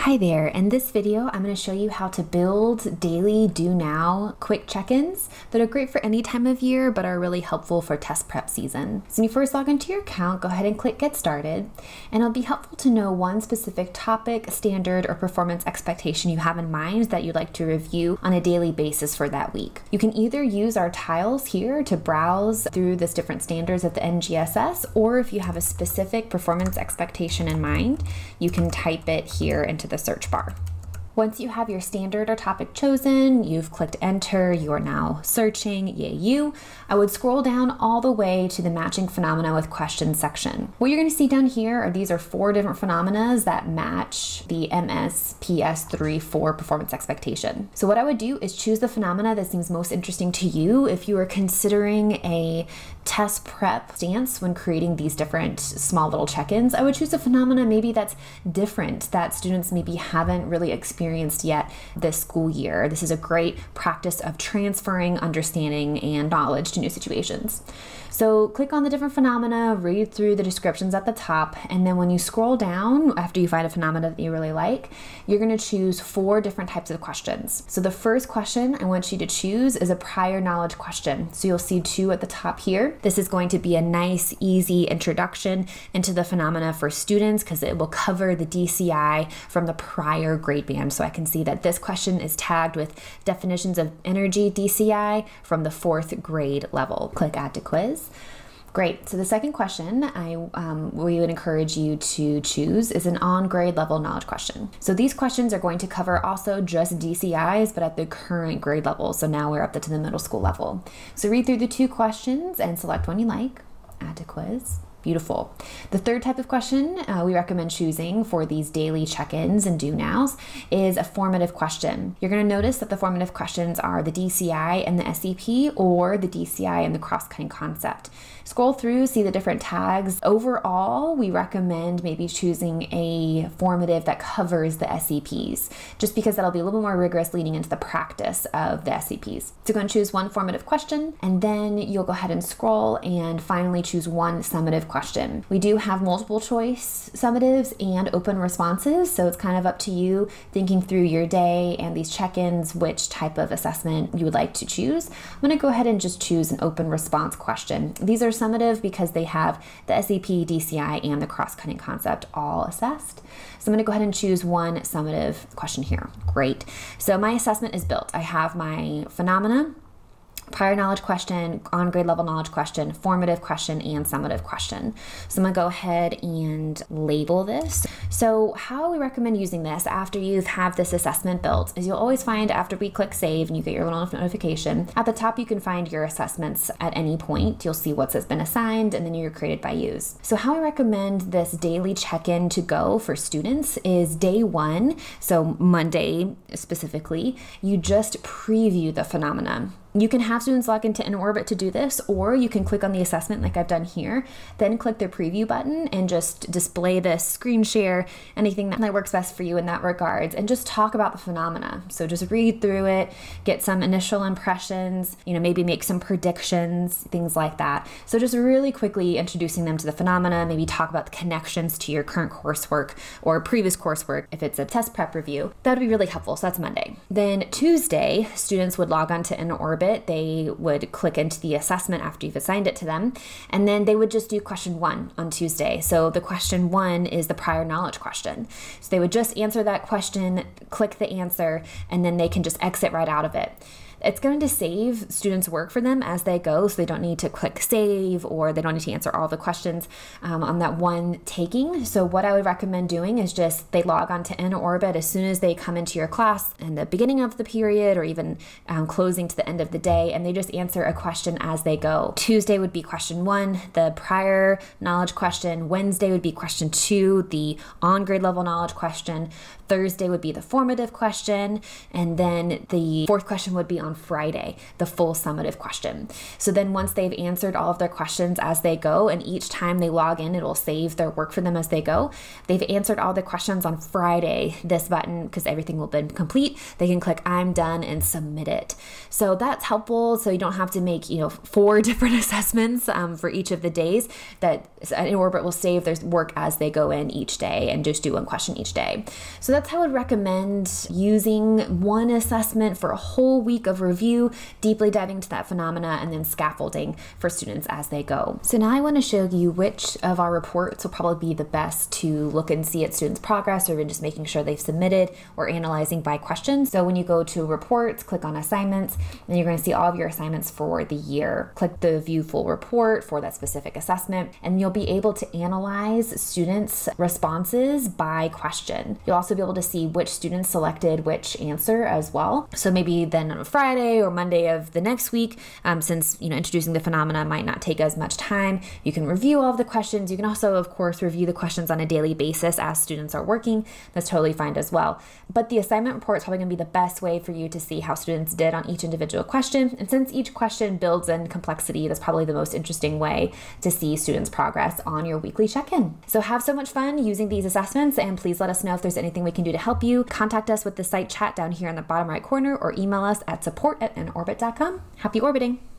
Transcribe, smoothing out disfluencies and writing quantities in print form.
Hi there, in this video I'm going to show you how to build daily do now quick check-ins that are great for any time of year but are really helpful for test prep season. So when you first log into your account, go ahead and click get started, and it'll be helpful to know one specific topic, standard, or performance expectation you have in mind that you'd like to review on a daily basis for that week. You can either use our tiles here to browse through the different standards of the NGSS, or if you have a specific performance expectation in mind, you can type it here into the search bar. Once you have your standard or topic chosen, you've clicked enter, you are now searching, yay you, I would scroll down all the way to the matching phenomena with questions section. What you're going to see down here are these are 4 different phenomena that match the MS-PS3-4 performance expectation. So what I would do is choose the phenomena that seems most interesting to you if you are considering a test prep stance when creating these different small little check-ins. I would choose a phenomena maybe that's different, that students maybe haven't really experienced yet this school year. This is a great practice of transferring understanding and knowledge to new situations. So click on the different phenomena, read through the descriptions at the top, and then when you scroll down, after you find a phenomena that you really like, you're going to choose 4 different types of questions. So the first question I want you to choose is a prior knowledge question. So you'll see 2 at the top here. This is going to be a nice, easy introduction into the phenomena for students because it will cover the DCI from the prior grade band. So I can see that this question is tagged with definitions of energy DCI from the 4th grade level. Click add to quiz. Great. So the second question we would encourage you to choose is an on-grade level knowledge question. So these questions are going to cover also just DCIs, but at the current grade level. So now we're up to the middle school level. So read through the 2 questions and select one you like. Add to quiz. Beautiful. The third type of question we recommend choosing for these daily check-ins and do-nows is a formative question. You're going to notice that the formative questions are the DCI and the SEP, or the DCI and the cross-cutting concept. Scroll through, see the different tags. Overall, we recommend maybe choosing a formative that covers the SEPs, just because that'll be a little more rigorous leading into the practice of the SEPs. So go and choose one formative question, and then you'll go ahead and scroll and finally choose one summative question. We do have multiple choice summatives and open responses, so it's kind of up to you thinking through your day and these check-ins which type of assessment you would like to choose. I'm going to go ahead and just choose an open response question. These are summative because they have the SEP, DCI, and the cross-cutting concept all assessed. So I'm going to go ahead and choose one summative question here. Great. So my assessment is built. I have my phenomena, prior knowledge question, on grade level knowledge question, formative question, and summative question. So I'm going to go ahead and label this. So how we recommend using this after you have this assessment built is you'll always find after we click save and you get your little notification, at the top you can find your assessments at any point. You'll see what's been assigned and then you're created by use. So how I recommend this daily check-in to go for students is day 1, so Monday specifically, you just preview the phenomena. You can have students log into InnerOrbit to do this, or you can click on the assessment like I've done here, then click the preview button and just display this, screen share, anything that works best for you in that regards, and just talk about the phenomena. So just read through it, get some initial impressions, maybe make some predictions, things like that. So just really quickly introducing them to the phenomena, maybe talk about the connections to your current coursework or previous coursework if it's a test prep review. That would be really helpful. So that's Monday. Then Tuesday, students would log on to InnerOrbit. They would click into the assessment after you've assigned it to them, and then they would just do question 1 on Tuesday. So the question 1 is the prior knowledge question. So they would just answer that question, click the answer, and then they can just exit right out of it. It's going to save students work for them as they go, so they don't need to click save or they don't need to answer all the questions on that one taking. So what I would recommend doing is just they log on to InnerOrbit as soon as they come into your class in the beginning of the period or even closing to the end of the day, and they just answer a question as they go. Tuesday would be question 1, the prior knowledge question. Wednesday would be question 2, the on grade level knowledge question. Thursday would be the formative question, and then the 4th question would be on on Friday, the full summative question. So then once they've answered all of their questions as they go, and each time they log in, it'll save their work for them as they go. They've answered all the questions on Friday, this button, because everything will be complete, they can click I'm done and submit it. So that's helpful. So you don't have to make, 4 different assessments for each of the days. That InnerOrbit will save their work as they go in each day and just do one question each day. So that's how I would recommend using one assessment for a whole week of review, deeply diving into that phenomena, and then scaffolding for students as they go. So now I want to show you which of our reports will probably be the best to look and see at students' progress, or even just making sure they've submitted, or analyzing by question. So when you go to reports, click on assignments, and you're going to see all of your assignments for the year. Click the view full report for that specific assessment, and you'll be able to analyze students' responses by question. You'll also be able to see which students selected which answer as well. So maybe then on a Friday or Monday of the next week, since introducing the phenomena might not take as much time, you can review all of the questions. You can also, of course, review the questions on a daily basis as students are working. That's totally fine as well. But the assignment report is probably going to be the best way for you to see how students did on each individual question. And since each question builds in complexity, that's probably the most interesting way to see students' progress on your weekly check-in. So have so much fun using these assessments, and please let us know if there's anything we can do to help you. Contact us with the site chat down here in the bottom right corner, or email us at support@innerorbit.com. Happy orbiting!